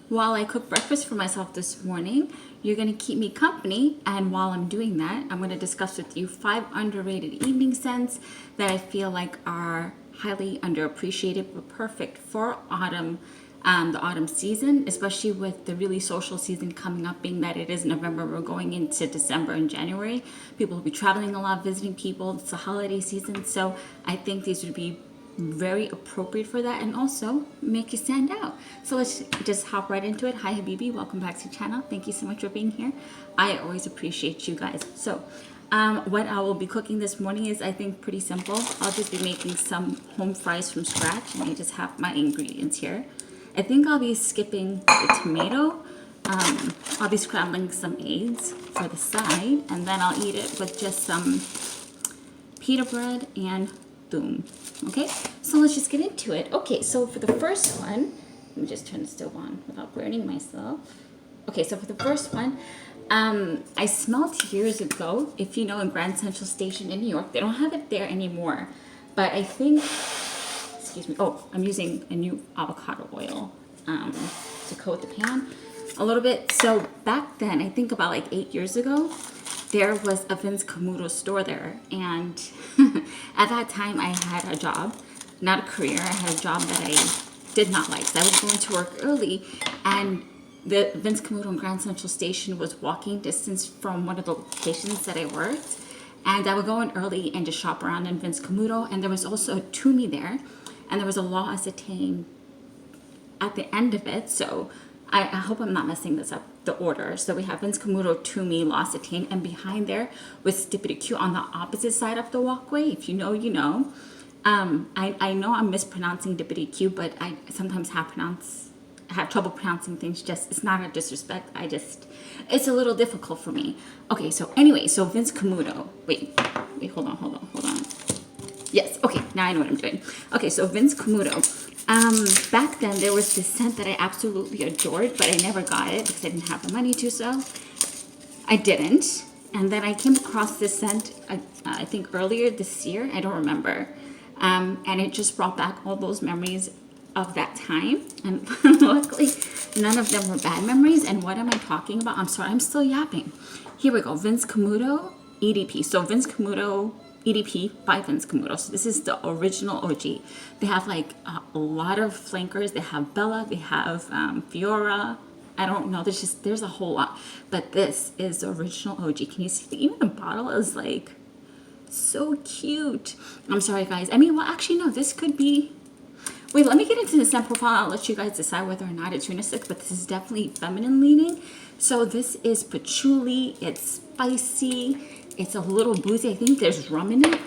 while I cook breakfast for myself this morning, you're going to keep me company. And while I'm doing that, I'm going to discuss with you 5 underrated evening scents that I feel like are highly underappreciated but perfect for autumn, the autumn season, especially with the really social season coming up, being that it is November. We're going into December and January. People will be traveling a lot, visiting people. It's the holiday season. So I think these would be very appropriate for that and also make you stand out. So let's just hop right into it. Hi Habibi, welcome back to the channel. Thank you so much for being here. I always appreciate you guys. So what I will be cooking this morning is, I think, pretty simple. I'll just be making some home fries from scratch, and I just have my ingredients here. I think I'll be skipping the tomato. I'll be scrambling some eggs for the side, and then I'll eat it with just some pita bread and boom. Okay, so let's just get into it. Okay, so for the first one, let me just turn the stove on without burning myself. Okay, so for the first one, I smelled years ago, if you know, in Grand Central Station in New York. They don't have it there anymore, but I think, excuse me, oh, I'm using a new avocado oil to coat the pan a little bit. So back then, I think about like 8 years ago, there was a Vince Camuto store there, and at that time I had a job, not a career. I had a job that I did not like. So I was going to work early, and the Vince Camuto in Grand Central Station was walking distance from one of the locations that I worked, and I would go in early and just shop around in Vince Camuto. And there was also a Toomey there, and there was a Law Ascertain at the end of it. So I hope I'm not messing this up, the order. So we have Vince Camuto, Toomey, L'Occitane, and behind there was Stippity Q on the opposite side of the walkway. If you know, you know. I know I'm mispronouncing Dippity Q, but I sometimes have trouble pronouncing things. Just, it's not a disrespect. It's a little difficult for me. Okay, so anyway, so Vince Camuto. Wait, hold on. Yes, okay, now I know what I'm doing. Okay, so Vince Camuto. Back then there was this scent that I absolutely adored, but I never got it because I didn't have the money to, so I didn't. And then I came across this scent, I think earlier this year, I don't remember. And it just brought back all those memories of that time. And luckily, none of them were bad memories. And what am I talking about? I'm sorry, I'm still yapping. Here we go, Vince Camuto, EDP. So Vince Camuto, EDP by Vince Camuto. So this is the original OG. They have like a lot of flankers. They have Bella, they have Fiora. I don't know, there's a whole lot. But this is the original OG. Can you see? Even the bottle is like so cute. I'm sorry guys. I mean, well actually no, this could be, wait, let me get into the scent profile. I'll let you guys decide whether or not it's unisex, but this is definitely feminine leaning. So this is patchouli, it's spicy, it's a little boozy. I think there's rum in it.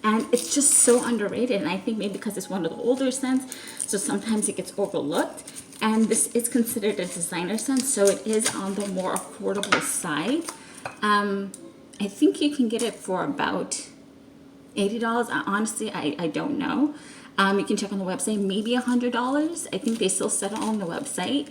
And it's just so underrated. And I think maybe because it's one of the older scents, so sometimes it gets overlooked. And this is considered a designer scent, so it is on the more affordable side. I think you can get it for about $80. Honestly, I don't know. You can check on the website, maybe $100. I think they still sell it on the website.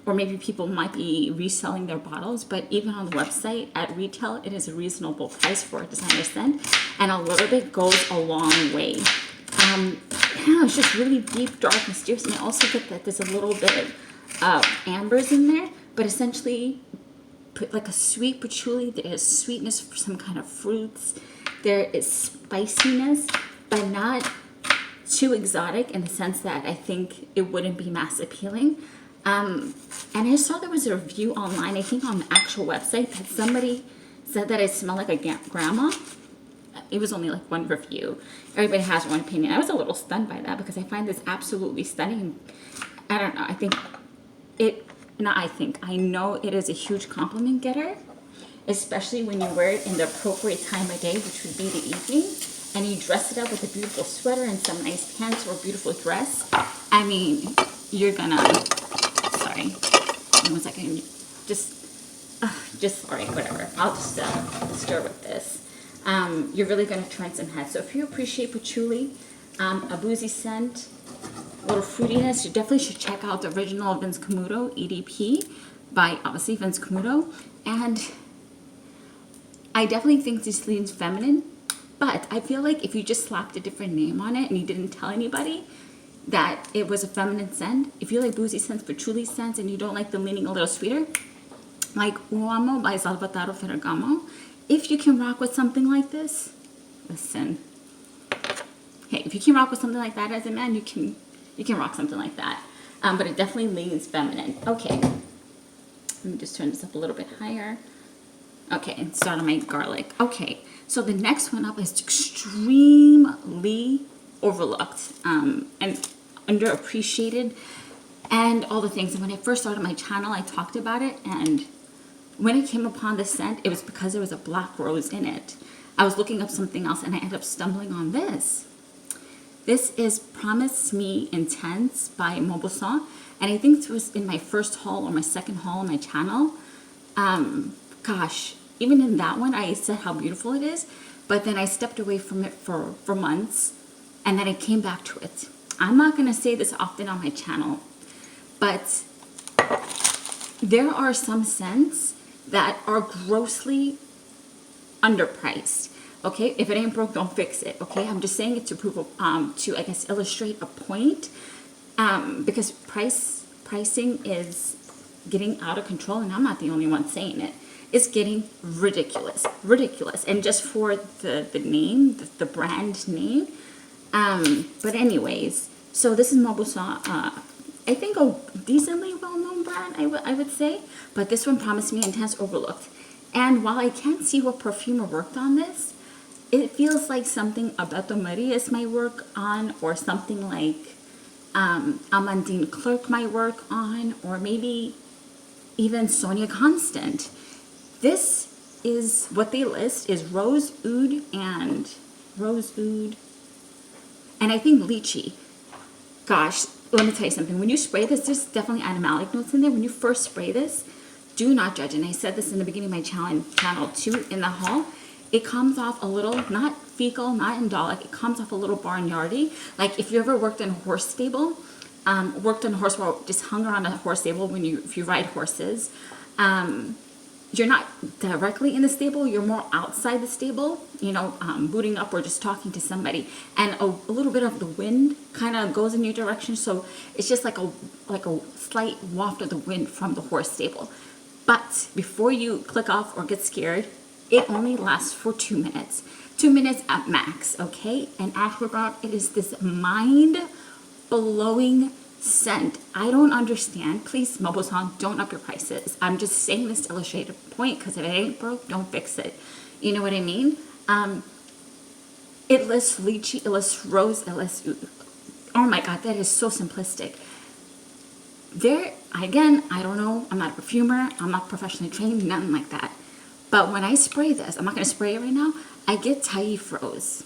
Or maybe people might be reselling their bottles, but even on the website at retail, it is a reasonable price for a designer scent, and a little bit goes a long way. Yeah, it's just really deep, dark, mysterious, and I also get that there's a little bit of ambers in there, but essentially, put like a sweet patchouli. There is sweetness for some kind of fruits. There is spiciness, but not too exotic in the sense that I think it wouldn't be mass appealing. And I saw there was a review online, I think on the actual website, that somebody said that it smelled like a grandma. It was only like one review. Everybody has one opinion. I was a little stunned by that because I find this absolutely stunning. I don't know. I know it is a huge compliment getter, especially when you wear it in the appropriate time of day, which would be the evening, and you dress it up with a beautiful sweater and some nice pants or a beautiful dress. I mean, you're gonna, sorry, 1 second, just sorry, whatever. I'll just stir with this. You're really gonna turn some heads. So if you appreciate patchouli, a boozy scent, a little fruitiness, you definitely should check out the original Vince Camuto EDP by obviously Vince Camuto. And I definitely think this leans feminine, but I feel like if you just slapped a different name on it and you didn't tell anybody, that it was a feminine scent. If you like boozy scents, patchouli scents, and you don't like the leaning a little sweeter, like Uomo by Salvatore Ferragamo, if you can rock with something like this, listen. Hey, if you can rock with something like that as a man, you can rock something like that. But it definitely leans feminine. Okay, let me just turn this up a little bit higher. Okay, and start on my garlic. Okay, so the next one up is extremely overlooked and underappreciated and all the things. And when I first started my channel, I talked about it, and when I came upon this scent, it was because there was a black rose in it. I was looking up something else and I ended up stumbling on this. This is Promise Me Intense by Maboussin, and I think this was in my first haul or my second haul on my channel. Gosh, even in that one, I said how beautiful it is, but then I stepped away from it for months, and then I came back to it. I'm not going to say this often on my channel, but there are some scents that are grossly underpriced. Okay, if it ain't broke, don't fix it. Okay, I'm just saying it to prove, to I guess illustrate a point, because pricing is getting out of control, and I'm not the only one saying it. It's getting ridiculous, and just for the name, the brand name. But anyways, so this is Maboussin. I think a decently well-known brand, I would say, but this one, Promise Me Intense, overlooked. And while I can't see what perfumer worked on this, it feels like something Alberto Marias might work on, or something like Amandine Clerc might work on, or maybe even Sonia Constant. This is what they list is rose oud and I think lychee. Gosh, let me tell you something. When you spray this, there's definitely animalic notes in there. When you first spray this, do not judge. And I said this in the beginning of my channel too, in the haul. It comes off a little, not fecal, not indolic. It comes off a little barnyardy. Like if you ever worked in a horse stable, worked in a horse, or just hung around a horse stable if you ride horses, you're not directly in the stable, you're more outside the stable, booting up or just talking to somebody. And a little bit of the wind kind of goes in your direction. So it's just like a slight waft of the wind from the horse stable. But before you click off or get scared, it only lasts for 2 minutes. 2 minutes at max, okay? And after that, it is this mind-blowing scent. I don't understand. Please, Maboussin, don't up your prices. I'm just saying this to illustrate a point, because if it ain't broke, don't fix it. You know what I mean? It lists lychee, it lists rose, it lists oud. Oh my God, that is so simplistic. Again, I don't know. I'm not a perfumer. I'm not professionally trained, nothing like that. But when I spray this, I'm not going to spray it right now, I get Taif rose.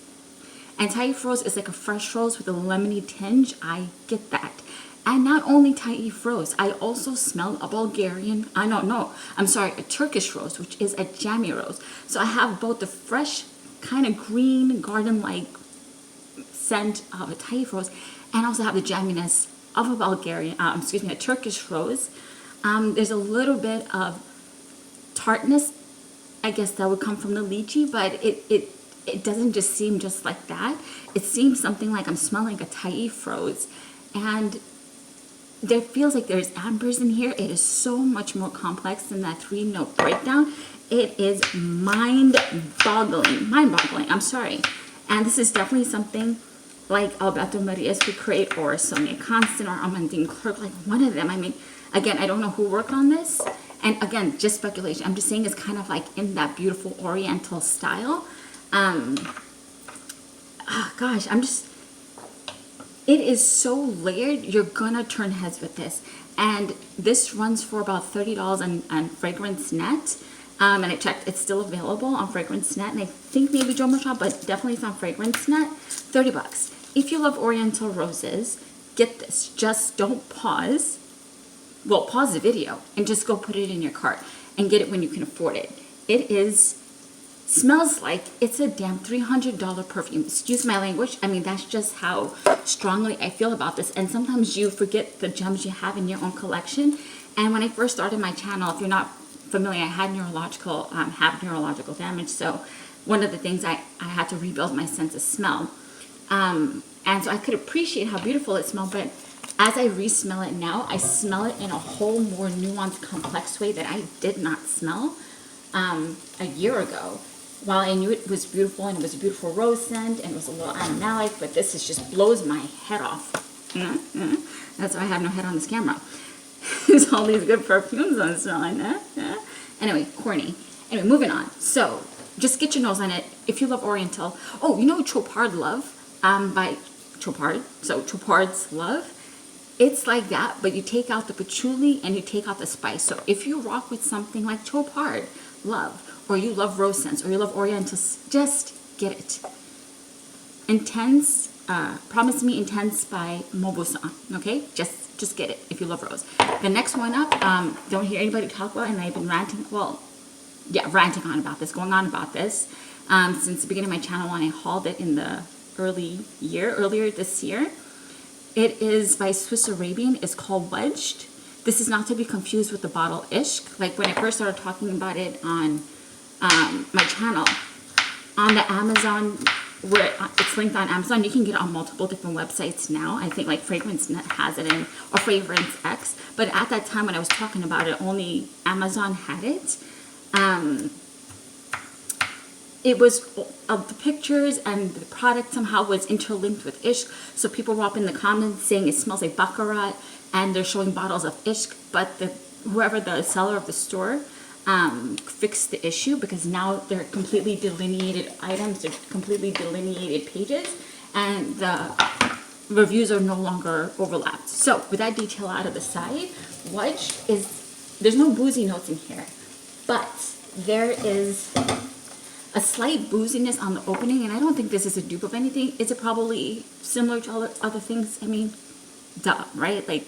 And Taif rose is like a fresh rose with a lemony tinge. I get that. And not only Taif rose, I also smell a Bulgarian, a Turkish rose, which is a jammy rose. So I have both the fresh, kind of green, garden-like scent of a Taif rose, and also have the jamminess of a a Turkish rose. There's a little bit of tartness, I guess that would come from the lychee, but it doesn't just seem just like that. It seems something like I'm smelling a Taif rose, and there feels like there's ambers in here. It is so much more complex than that 3-note breakdown. It is mind-boggling. I'm sorry. And this is definitely something like Alberto Marias could create, or Sonia Constant, or Amandine Clerc, like one of them. I mean, again, I don't know who worked on this. And again, just speculation. I'm just saying it's kind of like in that beautiful oriental style. It is so layered, you're gonna turn heads with this. And this runs for about $30 on Fragrance Net. And I checked, it's still available on Fragrance Net. And I think maybe Joe Shop, but definitely it's on Fragrance Net. $30. If you love oriental roses, get this. Just don't pause. Well, pause the video and just go put it in your cart and get it when you can afford it. Smells like it's a damn $300 perfume. Excuse my language. I mean, that's just how strongly I feel about this. And sometimes you forget the gems you have in your own collection. And when I first started my channel, if you're not familiar, I had neurological damage. So one of the things I had to rebuild my sense of smell. And And so I could appreciate how beautiful it smelled, but as I re-smell it now, I smell it in a whole more nuanced, complex way that I did not smell a year ago. While I knew it was beautiful and it was a beautiful rose scent and it was a little animalic, but this is just blows my head off. That's why I have no head on this camera. There's all these good perfumes I'm smelling. Anyway, corny. Anyway, moving on. So just get your nose on it. If you love Oriental. Oh, you know Chopard Love by Chopard. So Chopard's Love. It's like that, but you take out the patchouli and you take out the spice. So if you rock with something like Chopard Love, or you love rose scents, or you love Orientals, just get it. Intense, Promise Me Intense by Maboussin, okay? Just get it if you love rose. The next one up, don't hear anybody talk about, and I've been ranting on about this, going on about this, since the beginning of my channel when I hauled it in the earlier this year. It is by Swiss Arabian. It's called Wedged. This is not to be confused with the bottle Ishq. Like when I first started talking about it on my channel, on the Amazon, where it's linked on Amazon, you can get it on multiple different websites now. I think like Fragrance Net has it in, or Fragrance X. But at that time when I was talking about it, only Amazon had it. It was the pictures and the product somehow was interlinked with Ishq. So people were up in the comments saying it smells like Baccarat, and they're showing bottles of Ishq. But whoever the seller of the store fixed the issue, because now they're completely delineated items, they're completely delineated pages, and the reviews are no longer overlapped. So with that detail out of the side, there's no boozy notes in here, but there is a slight booziness on the opening, and I don't think this is a dupe of anything. It's probably similar to other things. I mean, duh, right? Like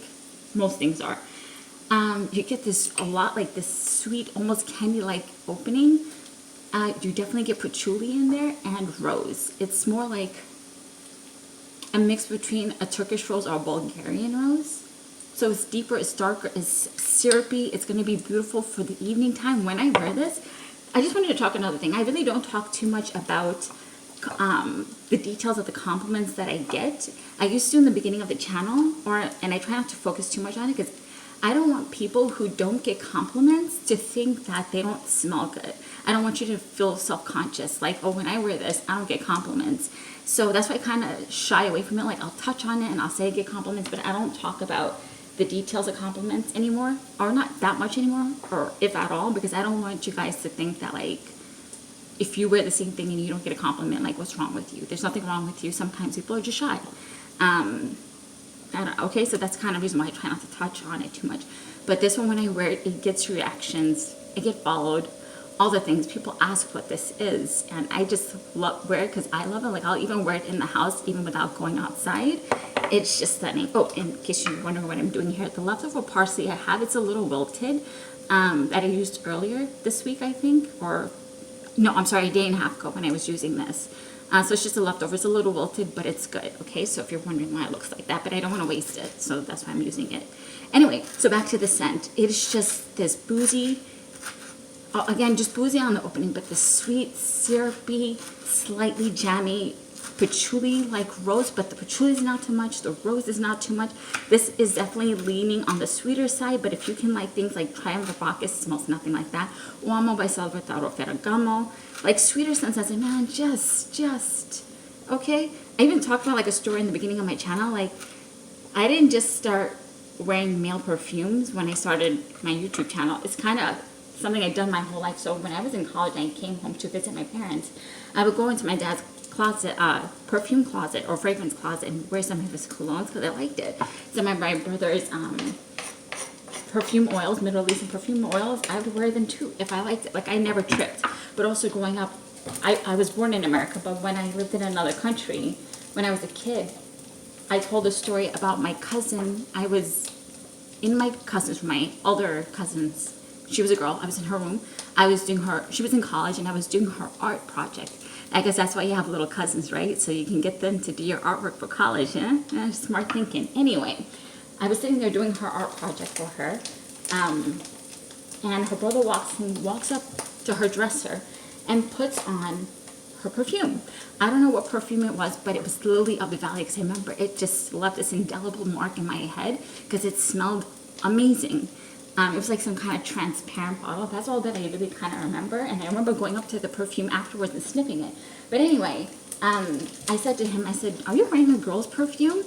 most things are. You get this a lot, like this sweet, almost candy-like opening. You definitely get patchouli in there and rose. It's more like a mix between a Turkish rose or a Bulgarian rose. So it's deeper, it's darker, it's syrupy. It's going to be beautiful for the evening time. When I wear this, I just wanted to talk another thing. I really don't talk too much about the details of the compliments that I get. I used to in the beginning of the channel, and I try not to focus too much on it because I don't want people who don't get compliments to think that they don't smell good. I don't want you to feel self-conscious, like, oh, when I wear this, I don't get compliments. So that's why I kind of shy away from it. Like, I'll touch on it and I'll say I get compliments, but I don't talk about the details of compliments anymore, or not that much anymore, or if at all, because I don't want you guys to think that, like, if you wear the same thing and you don't get a compliment, like, what's wrong with you? There's nothing wrong with you. Sometimes people are just shy. Okay, so that's kind of the reason why I try not to touch on it too much. But this one, when I wear it, it gets reactions. I get followed. All the things. People ask what this is. And I just wear it because I love it. Like, I'll even wear it in the house, even without going outside. It's just stunning. Oh, in case you're wondering what I'm doing here, the leftover parsley I have, it's a little wilted, that I used earlier this week, I think. Or, no, I'm sorry, a day and a half ago when I was using this. So it's just a leftover. It's a little wilted, but it's good, okay? So if you're wondering why it looks like that, but I don't want to waste it, so that's why I'm using it. Anyway, so back to the scent. It's just this boozy, again, just boozy on the opening, but this sweet, syrupy, slightly jammy, patchouli-like rose, but the patchouli is not too much, the rose is not too much. This is definitely leaning on the sweeter side, but if you can like things like Triumph of Bacchus, smells nothing like that. Uomo by Salvatore Ferragamo, like sweeter scents. I said, man, just, okay? I even talked about like a story in the beginning of my channel, like I didn't just start wearing male perfumes when I started my YouTube channel. It's kind of something I'd done my whole life. So when I was in college and I came home to visit my parents, I would go into my dad's closet, perfume closet or fragrance closet, and wear some of his colognes because I liked it. Some of my brother's perfume oils, Middle Eastern perfume oils, I would wear them too if I liked it. Like I never tripped. But also growing up, I was born in America, but when I lived in another country, when I was a kid, I told a story about my cousin. I was in my cousins, my older cousins. She was a girl. I was in her room. She was in college, and I was doing her art project. I guess that's why you have little cousins, right? So you can get them to do your artwork for college, yeah? Smart thinking. Anyway, I was sitting there doing her art project for her, and her brother walks up to her dresser and puts on her perfume. I don't know what perfume it was, but it was Lily of the Valley, because I remember it just left this indelible mark in my head because it smelled amazing. It was like some kind of transparent bottle. That's all that I really kind of remember. And I remember going up to the perfume afterwards and sniffing it. But anyway, I said to him, I said, are you wearing a girl's perfume?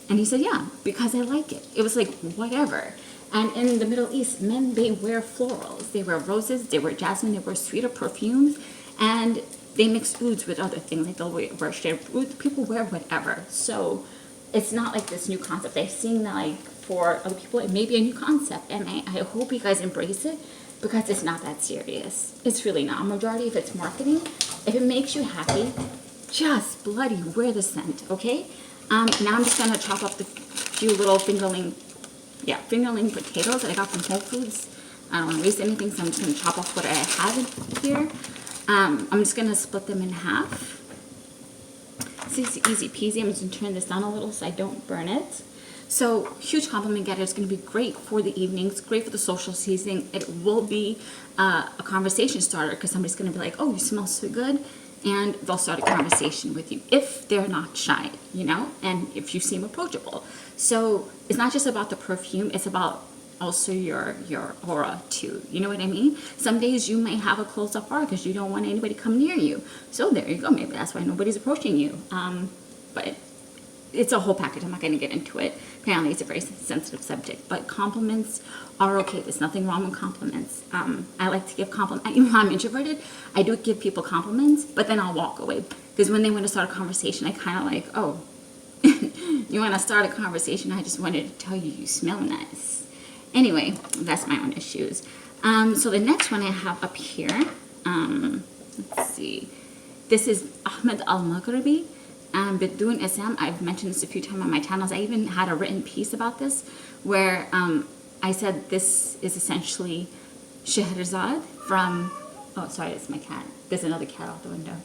And he said, yeah, because I like it. It was like, whatever. And in the Middle East, men, they wear florals. They wear roses, they wear jasmine, they wear sweeter perfumes. And they mix ouds with other things. Like they'll wear straight oud. People wear whatever. So it's not like this new concept. I've seen that, like, for other people, it may be a new concept. And I hope you guys embrace it, because it's not that serious. It's really not. Majority, if it's marketing, if it makes you happy, just bloody wear the scent, okay? Now I'm just gonna chop up the few little fingerling potatoes that I got from Whole Foods. I don't want to waste anything, so I'm just gonna chop off what I have in here. I'm just gonna split them in half. See, it's easy peasy. I'm just gonna turn this down a little so I don't burn it. So, huge compliment getter. It's going to be great for the evenings, great for the social season. It will be a conversation starter, because somebody's going to be like, oh, you smell so good. And they'll start a conversation with you if they're not shy, you know, and if you seem approachable. So, it's not just about the perfume, it's about also your aura too. You know what I mean? Some days you may have a closed-up aura because you don't want anybody to come near you. So, there you go. Maybe that's why nobody's approaching you. But it's a whole package. I'm not going to get into it. Apparently, it's a very sensitive subject. But compliments are okay. There's nothing wrong with compliments. I like to give compliments. Even though I'm introverted, I do give people compliments, but then I'll walk away. Because when they want to start a conversation, I kind of like, oh, you want to start a conversation? I just wanted to tell you you smell nice. Anyway, that's my own issues. So the next one I have up here, let's see. This is Ahmed Al-Maghribi. Bidun Isam. I've mentioned this a few times on my channels. I even had a written piece about this where I said this is essentially Scheherazade from, oh, sorry, it's my cat. There's another cat out the window.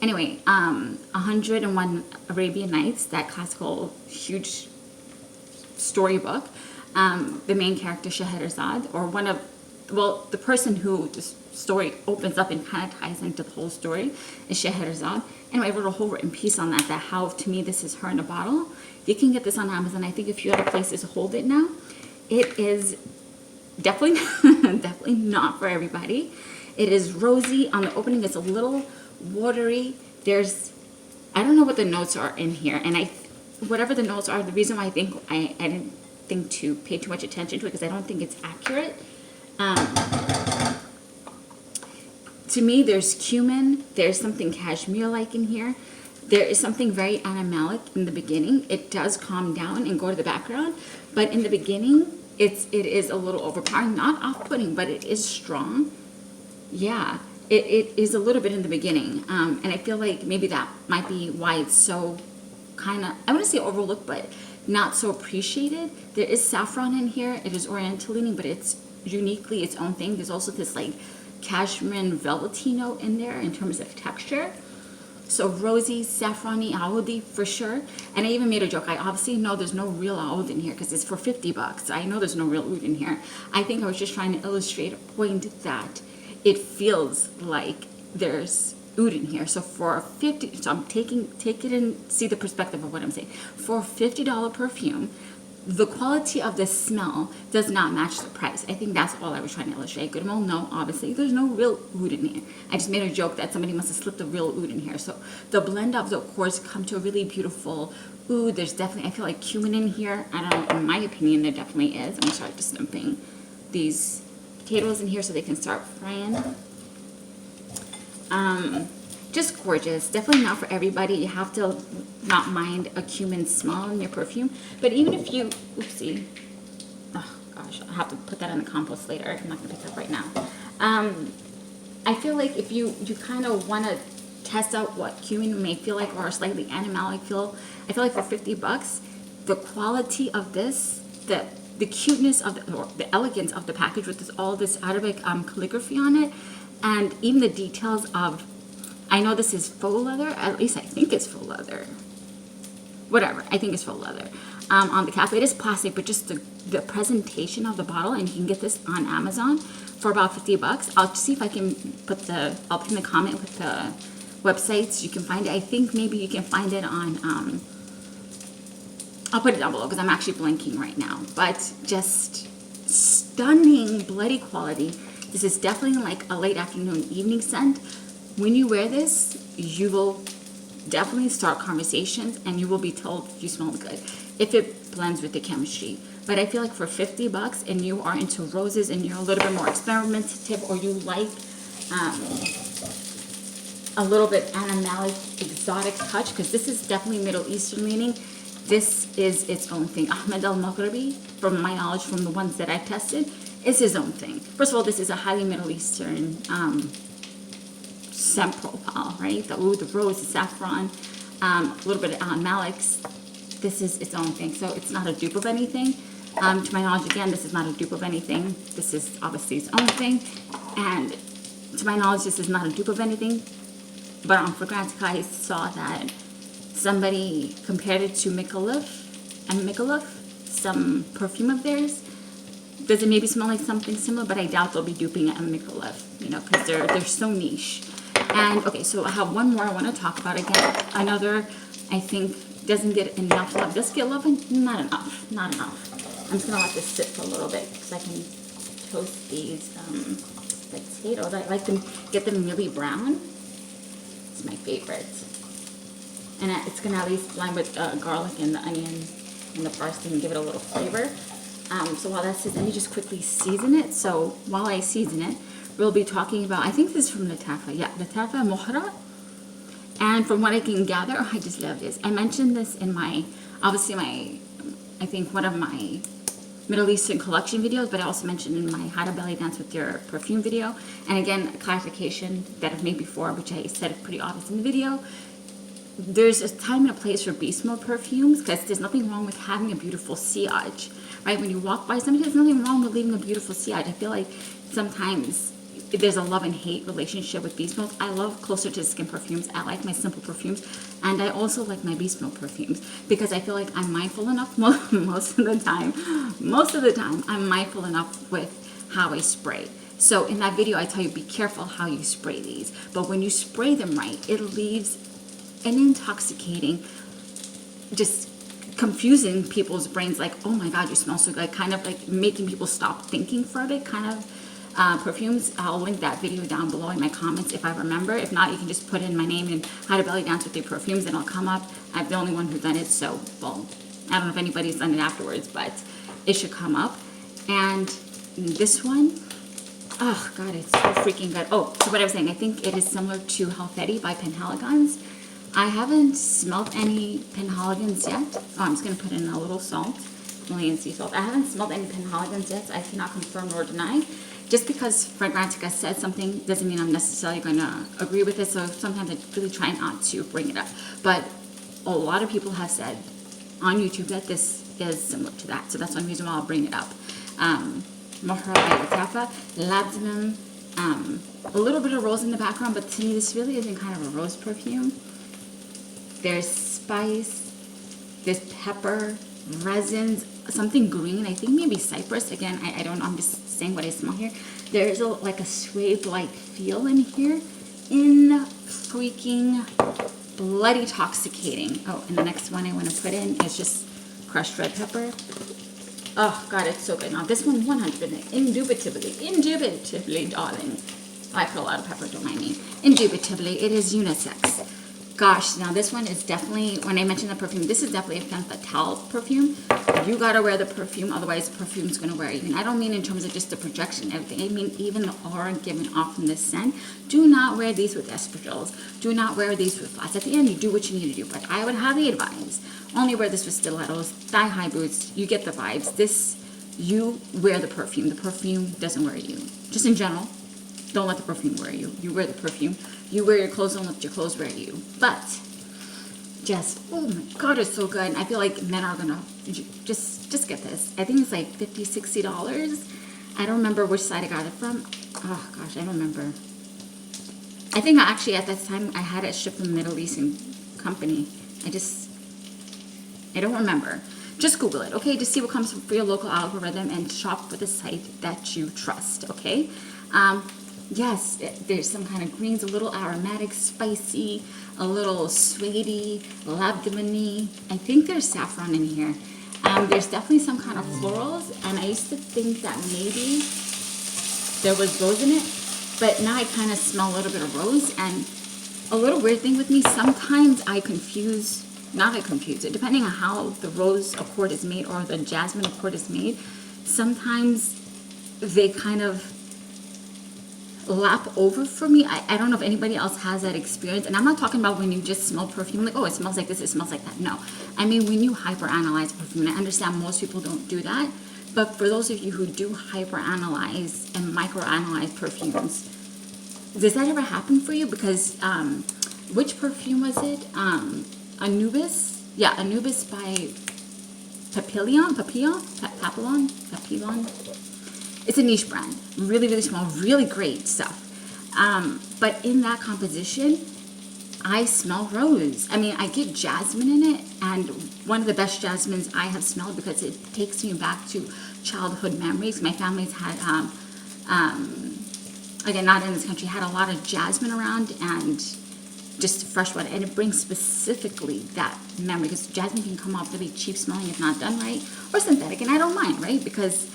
Anyway, 101 Arabian Nights, that classical huge storybook. The main character, Scheherazade, or one of, well, the person who the story opens up and kind of ties into the whole story is Scheherazade. Anyway, I wrote a whole written piece on that how, to me, this is her in a bottle. You can get this on Amazon. I think a few other places hold it now. It is definitely, definitely not for everybody. It is rosy. On the opening, it's a little watery. There's, I don't know what the notes are in here. And whatever the notes are, the reason why I think I didn't think to pay too much attention to it, because I don't think it's accurate. To me, there's cumin, there's something cashmere-like in here. There is something very animalic in the beginning. It does calm down and go to the background, but in the beginning, it is a little overpowering, not off-putting, but it is strong. Yeah, it is a little bit in the beginning, and I feel like maybe that might be why it's so kind of, I wouldn't say overlooked, but not so appreciated. There is saffron in here. It is oriental leaning, but it's uniquely its own thing. There's also this like cashmere velvety note in there in terms of texture. So rosy, saffrony, oudi for sure. And I even made a joke. I obviously know there's no real oud in here because it's for $50. I know there's no real oud in here. I think I was just trying to illustrate a point that it feels like there's oud in here. So for $50, so I'm take it and see the perspective of what I'm saying. For a $50 perfume, the quality of the smell does not match the price. I think that's all I was trying to illustrate. Good, well, no, obviously, there's no real oud in here. I just made a joke that somebody must have slipped a real oud in here. So the blend of the accords come to a really beautiful oud. There's definitely, I feel like cumin in here. I don't know, in my opinion, there definitely is. I'm gonna start just dumping these potatoes in here so they can start frying. Just gorgeous. Definitely not for everybody. You have to not mind a cumin smell in your perfume. But even if you, oopsie, oh gosh, I'll have to put that in the compost later. I'm not going to pick that up right now. I feel like if you kind of want to test out what cumin may feel like, or a slightly animalic feel, I feel like for $50, the quality of this, the cuteness of the elegance of the package with all this Arabic calligraphy on it, and even the details of, I know this is faux leather, at least I think it's faux leather. Whatever, I think it's faux leather. On the cap, it is plastic, but just the presentation of the bottle, and you can get this on Amazon for about $50. I'll see if I can I'll pin the comment with websites. You can find it. I think maybe you can find it on, I'll put it down below because I'm actually blanking right now. But just stunning bloody quality. This is definitely like a late afternoon evening scent. When you wear this, you will definitely start conversations and you will be told you smell good if it blends with the chemistry. But I feel like for $50 and you are into roses and you're a little bit more experimentative, or you like a little bit animalic, exotic touch, because this is definitely Middle Eastern leaning. This is its own thing. Ahmed al-Maghribi, from my knowledge, from the ones that I tested, is his own thing. First of all, this is a highly Middle Eastern scent profile, right? The oud, the rose, the saffron, a little bit of malics. This is its own thing, so it's not a dupe of anything. To my knowledge, again, this is not a dupe of anything. This is obviously its own thing, and to my knowledge, this is not a dupe of anything. But on Fragrantica, I saw that somebody compared it to Micallef, some perfume of theirs. Does it maybe smell like something similar? But I doubt they'll be duping it on Micallef, you know, because they're so niche. And okay, so I have one more I want to talk about. Again, another I think doesn't get enough love. Does get love? Not enough. Not enough. I'm just gonna let this sit for a little bit because I can toast these potatoes. I like to get them really brown. It's my favorite. And it's gonna at least blend with garlic and the onion and the parsley and give it a little flavor. So while that sits, let me just quickly season it. So while I season it, we'll be talking about, I think this is from Latafa. Yeah, Latafa Mohra. And from what I can gather, I just love this. I mentioned this in I think one of my Middle Eastern collection videos, but I also mentioned in my How to Belly Dance with Your Perfume video. And again, clarification that I've made before, which I said pretty obvious in the video. There's a time and a place for beast mode perfumes, because there's nothing wrong with having a beautiful sillage, right? When you walk by somebody, there's nothing wrong with leaving a beautiful sillage. I feel like sometimes there's a love and hate relationship with beast mode. I love closer to skin perfumes. I like my simple perfumes, and I also like my beast mode perfumes because I feel like I'm mindful enough most of the time. Most of the time, I'm mindful enough with how I spray. So in that video, I tell you, be careful how you spray these. But when you spray them right, it leaves an intoxicating, just confusing people's brains, like, oh my God, you smell so good, kind of like making people stop thinking for a bit, kind of perfumes. I'll link that video down below in my comments if I remember. If not, you can just put in my name and How to Belly Dance with Your Perfumes and it'll come up. I'm the only one who's done it, so, well, I don't know if anybody's done it afterwards, but it should come up. And this one, oh God, it's so freaking good. Oh, so what I was saying, I think it is similar to Halfeti by Penhaligon's. I haven't smelled any Penhaligons yet. Oh, I'm just going to put in a little salt, Himalayan sea salt. I haven't smelled any Penhaligons yet, so I cannot confirm nor deny. Just because Fragrantica said something doesn't mean I'm necessarily going to agree with it, so sometimes I really try not to bring it up. But a lot of people have said on YouTube that this is similar to that, so that's one reason why I'll bring it up. Mohra by Latafa, Ladimum, a little bit of rose in the background, but to me this really isn't kind of a rose perfume. There's spice, there's pepper, resins, something green, I think maybe cypress. Again, I don't know, I'm just saying what I smell here. There's like a suede-like feel in here. In freaking bloody intoxicating. Oh, and the next one I want to put in is just crushed red pepper. Oh, God, it's so good. Now, this one, 100, indubitably, darling. I put a lot of pepper, don't mind me. Indubitably, it is unisex. Gosh, now this one is definitely, when I mentioned the perfume, this is definitely a femme fatale perfume. You gotta wear the perfume, otherwise the perfume's gonna wear you. And I don't mean in terms of just the projection and everything. I mean even the aura given off from this scent. Do not wear these with espadrilles. Do not wear these with flats. At the end, you do what you need to do. But I would highly advise, only wear this with stilettos, thigh-high boots. You get the vibes. This, you wear the perfume. The perfume doesn't wear you. Just in general, don't let the perfume wear you. You wear the perfume. You wear your clothes, don't let your clothes wear you. But just, oh my God, it's so good. And I feel like men are gonna just get this. I think it's like $50, $60. I don't remember which side I got it from. Oh gosh, I don't remember. I think actually at that time I had it shipped from the Middle Eastern company. I don't remember. Just Google it, okay? Just see what comes for your local algorithm and shop for the site that you trust, okay? Yes, there's some kind of greens, a little aromatic, spicy, a little suede-y, labdamany. I think there's saffron in here. There's definitely some kind of florals, and I used to think that maybe there was rose in it, but now I kind of smell a little bit of rose. And a little weird thing with me, sometimes I confuse, not I confuse it, depending on how the rose accord is made or the jasmine accord is made, sometimes they kind of lap over for me. I don't know if anybody else has that experience. And I'm not talking about when you just smell perfume, like, oh, it smells like this, it smells like that. No. I mean, when you hyperanalyze perfume, and I understand most people don't do that, but for those of you who do hyperanalyze and microanalyze perfumes, does that ever happen for you? Because, which perfume was it? Anubis? Yeah, Anubis by Papillon? It's a niche brand. Really, really small, really great stuff. But in that composition, I smell rose. I mean, I get jasmine in it, and one of the best jasmines I have smelled because it takes me back to childhood memories. My family's had, again, not in this country, had a lot of jasmine around and just fresh one, and it brings specifically that memory because jasmine can come off really cheap smelling if not done right, or synthetic, and I don't mind, right? Because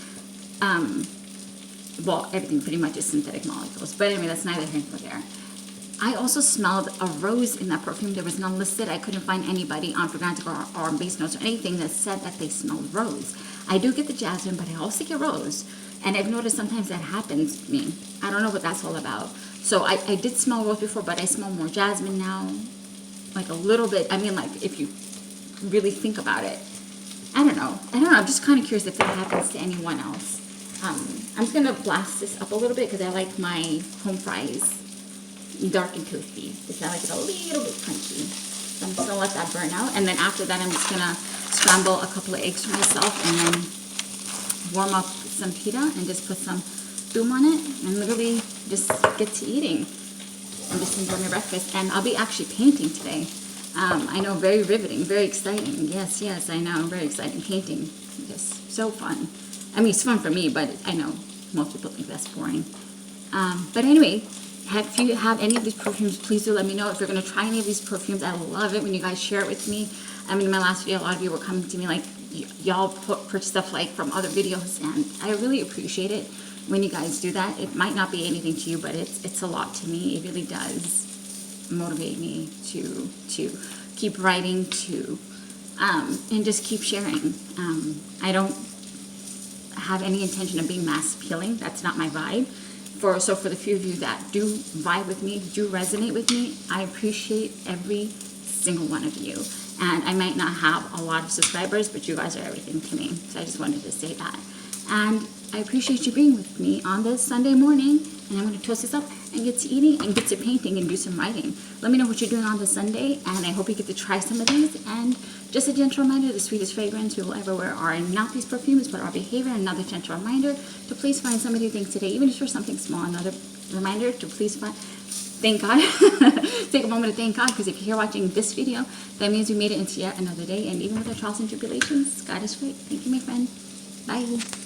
well, everything pretty much is synthetic molecules. But anyway, that's neither here nor there. I also smelled a rose in that perfume. There was none listed. I couldn't find anybody on Fragrantica or base notes or anything that said that they smelled rose. I do get the jasmine, but I also get rose. And I've noticed sometimes that happens to me. I don't know what that's all about. So I did smell rose before, but I smell more jasmine now. Like a little bit. I mean, like if you really think about it. I don't know. I'm just kind of curious if that happens to anyone else. I'm just going to blast this up a little bit because I like my home fries dark and toasty. Just I like it a little bit crunchy. So I'm just going to let that burn out. And then after that, I'm just going to scramble a couple of eggs for myself and then warm up some pita and just put some boom on it and literally just get to eating and just enjoy my breakfast. And I'll be actually painting today. I know, very riveting, very exciting. Yes, I know, very exciting. Painting, just so fun. I mean, it's fun for me, but I know most people think that's boring. But anyway, if you have any of these perfumes, please do let me know. If you're going to try any of these perfumes, I love it when you guys share it with me. I mean, in my last video, a lot of you were coming to me like, y'all purchase stuff like from other videos, and I really appreciate it when you guys do that. It might not be anything to you, but it's a lot to me. It really does motivate me to keep writing, and just keep sharing. I don't have any intention of being mass appealing. That's not my vibe. So for the few of you that do vibe with me, do resonate with me, I appreciate every single one of you. And I might not have a lot of subscribers, but you guys are everything to me. So I just wanted to say that. And I appreciate you being with me on this Sunday morning. And I'm going to toast this up and get to eating and get to painting and do some writing. Let me know what you're doing on this Sunday, and I hope you get to try some of these. And just a gentle reminder, the sweetest fragrance we will ever wear are not these perfumes, but our behavior. Another gentle reminder to please find somebody you think today, even if it's for something small. Another reminder to please thank God. Take a moment to thank God, because if you're here watching this video, that means we made it into yet another day. And even with our trials and tribulations, God is great. Thank you, my friend. Bye.